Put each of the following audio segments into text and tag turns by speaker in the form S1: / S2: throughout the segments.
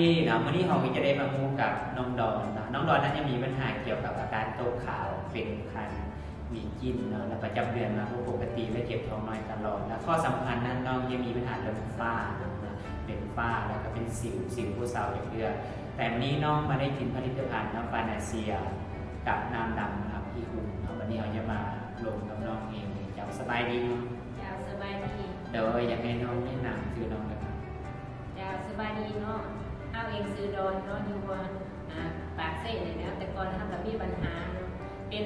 S1: ที่นะวันนี้เราจะได้มาพูดกับน้องดอนนะน้องดอนนั้นจะมีปัญหาเกี่ยวกับอาการตกขาวเป็นคันมีกินเนาะและประจำเดือนมาปกติและเจ็บท้องน้อยตลอดและข้อสำคัญนั้นน้องยังมีปัญหาเรื่องฝ้านะเป็นฝ้าแล้วก็เป็นสิวผู้สาวเรื่อยๆแต่วันนี้น้องมาได้กินผลิตภัณฑ์น้ำฟานาเซียกับน้ำดำนะครับที่อุ่นเนาะวันนี้เราจะมาลงกับน้องเองเจ้าสบายดีเนาะ
S2: เจ้าสบายดี
S1: เดี๋ยวอยากให้น้องแนะนำคือน้องนะครับ
S2: เจ้าสบายดีเนาะเอาเองซื้อดอนเนาะอยู่ว่าปากเส้นเลยนะแต่ก่อนทำกับมีปัญหาเนาะเป็น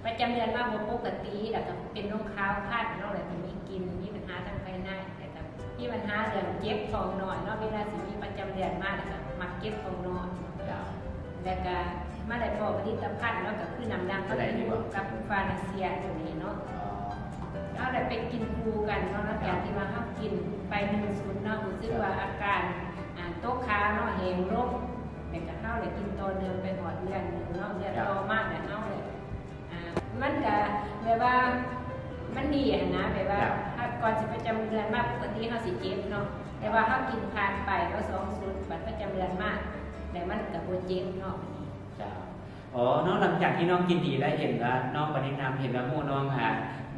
S2: ประจำเดือนมาบ่ปกติแล้วก็เป็นน้องขาวคาดเนาะแล้วก็มีกินมีปัญหาทางภายในแต่ก็มีปัญหาเรื่องเจ็บท้องน้อยเนาะเวลาสิมีประจำเดือนมาแล้วก็มักเจ็บท้องน้อย
S1: เจ้า
S2: แล้วก็มาได้พอผลิตภัณฑ์เนาะก็คือน้ำดำกับฟานาเซียตัวนี้เนาะ เราได้ไปกินคูกันเนาะแล้วจากที่ว่าเขากินไป1 เนาะรู้สึกว่าอาการโต๊ะขาเนาะแหงลบแต่ก็เข้าเลยกินต่อเนื่องไปหอดเดือนหนึ่งเนาะเดือนต่อมากแต่เข้าเลยมันก็แบบว่ามันดีนะแบบว่าถ้าก่อนจะประจำเดือนมากปกติเขาสิเจ็บเนาะแต่ว่าเขากินผ่านไปก็2 สูตรบัดประจำเดือนมากแต่มันกับโบเจ็บเนาะ
S1: จ้าอ๋อน้องหลังจากที่น้องกินดีได้เห็นว่าน้องปณินามเห็นว่าหมู่น้อง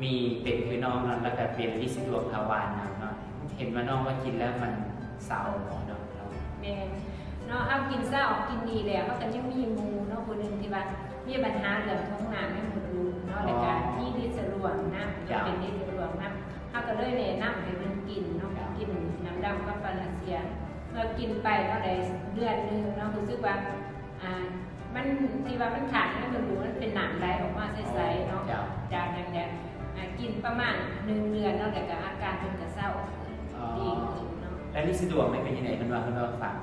S1: มีเป็นคือน้องแล้วก็เป็นลิซิดวงทวารเนาะเห็นว่าน้องว่ากินแล้วมันเศร้าเนาะเรา
S2: แม่เนาะเอากินเศร้ากินดีแล้วเขาก็ยังมีหมูเนาะคนหนึ่งที่ว่ามีปัญหาเรื่องท้องน้ำไม่หมดรูเนาะในการที่ดิสรวงนะจะเป็นดิสรวงนะเขาก็เลยแนะนำให้มันกินเนาะกินน้ำดำกับฟานาเซียเมื่อกินไปก็ได้เดือนหนึ่งเนาะรู้สึกว่ามันที่ว่ามันขาดไม่หมดรูมันเป็นหนามไหลออกมาใสๆเนาะจากนั้นเนี่ยกินประมาณ1 เดือนเนาะแต่ก็อาการมันก็เศร้าดีขึ้นเนาะ
S1: แล้วลิซิดวงไม่เป็นยังไงมันว่าคุณเราฟัง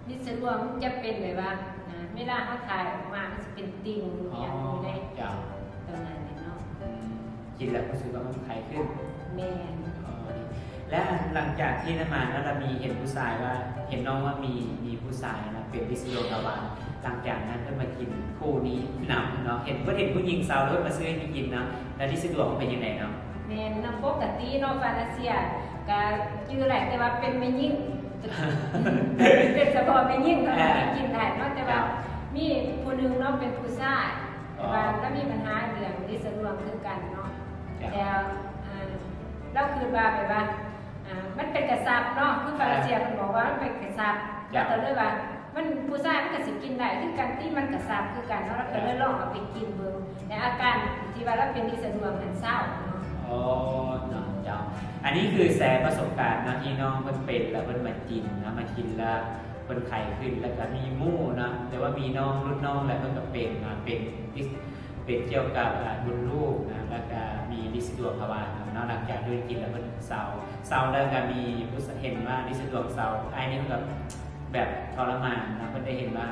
S2: ดิสรวงจะเป็นแบบว่าเวลาเขาถ่ายออกมามันจะเป็นติ่งอย่างอยู่ในตรงนั้นเนาะ
S1: กินแล้วรู้สึกว่ามันไข้ขึ้น
S2: แมน
S1: และหลังจากที่นั้นมาแล้วเรามีเห็นผู้ชายว่าเห็นน้องว่ามีผู้ชายนะเป็นลิซิดวงทวารหลังจากนั้นก็มากินคู่นี้หนำเนาะเห็นผู้หญิงสาวแล้วมาซื้อให้กินนะแล้วลิซิดวงเป็นยังไงเนาะ
S2: แมนน้ำปกติเนาะฟานาเซียก็ชื่อแหละแต่ว่าเป็นไม่ยิ่งเป็นเฉพาะไม่ยิ่งเนาะกินได้เนาะแต่ว่ามีผู้หนึงเนาะเป็นผู้ชายแต่ว่าแล้วมีปัญหาเรื่องดิสรวงคือกันเนาะแล้วเราคือว่าแบบว่ามันเป็นกระซับเนาะคือฟานาเซียมันบอกว่ามันเป็นกระซับแล้วก็เลยว่ามันผู้ชายมันก็สิกินได้คือกันที่มันกระซับคือกันเนาะแล้วก็เลยลองเอาไปกินเบิ่งแต่อาการที่ว่าเราเป็นดิสรวงมันเศร้าเนาะ
S1: อ๋อเนาะเจ้าอันนี้คือแชร์ประสบการณ์นะที่น้องเพิ่นเป็นแล้วเพิ่นมากินนะมากินแล้วเพิ่นไข้ขึ้นแล้วก็มีหมู่นะแต่ว่ามีน้องรุ่นน้องแล้วเพิ่นก็เป็นเป็นเกี่ยวกับรุ่นลูกนะแล้วก็มีลิซิดวงทวารนะหลังจากที่กินแล้วเพิ่นเศร้าแล้วก็มีผู้เห็นว่าลิซิดวงเศร้าไอ้นี่มันก็แบบทรมานนะเพิ่นได้เห็นว่า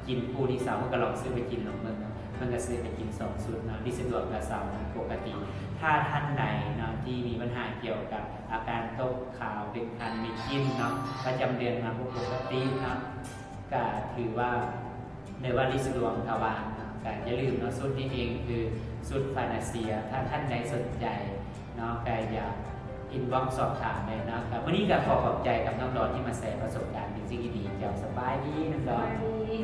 S1: กินผู้ที่เศร้าเพิ่นก็ลองซื้อไปกินลองเบิ่งนะมันก็ซื้อไปกิน2 สูตรนะลิซิดวงกับเศร้านะปกติ ถ้าท่านใดนะที่มีปัญหาเกี่ยวกับอาการตกขาวเป็นคันมีกินเนาะประจำเดือนมาปกตินะก็ถือว่าในว่าลิซิดวงทวารนะก็อย่าลืมเนาะสุดนี้เองคือสุดฟานาเซียถ้าท่านใดสนใจเนาะก็อยากอินบ็อกซ์สอบถามเลยนะครับวันนี้ก็ขอบใจกับน้องดอนที่มาแชร์ประสบการณ์เป็นสิ่งที่ดีเจ้าสบายดีน้องดอน
S2: ดี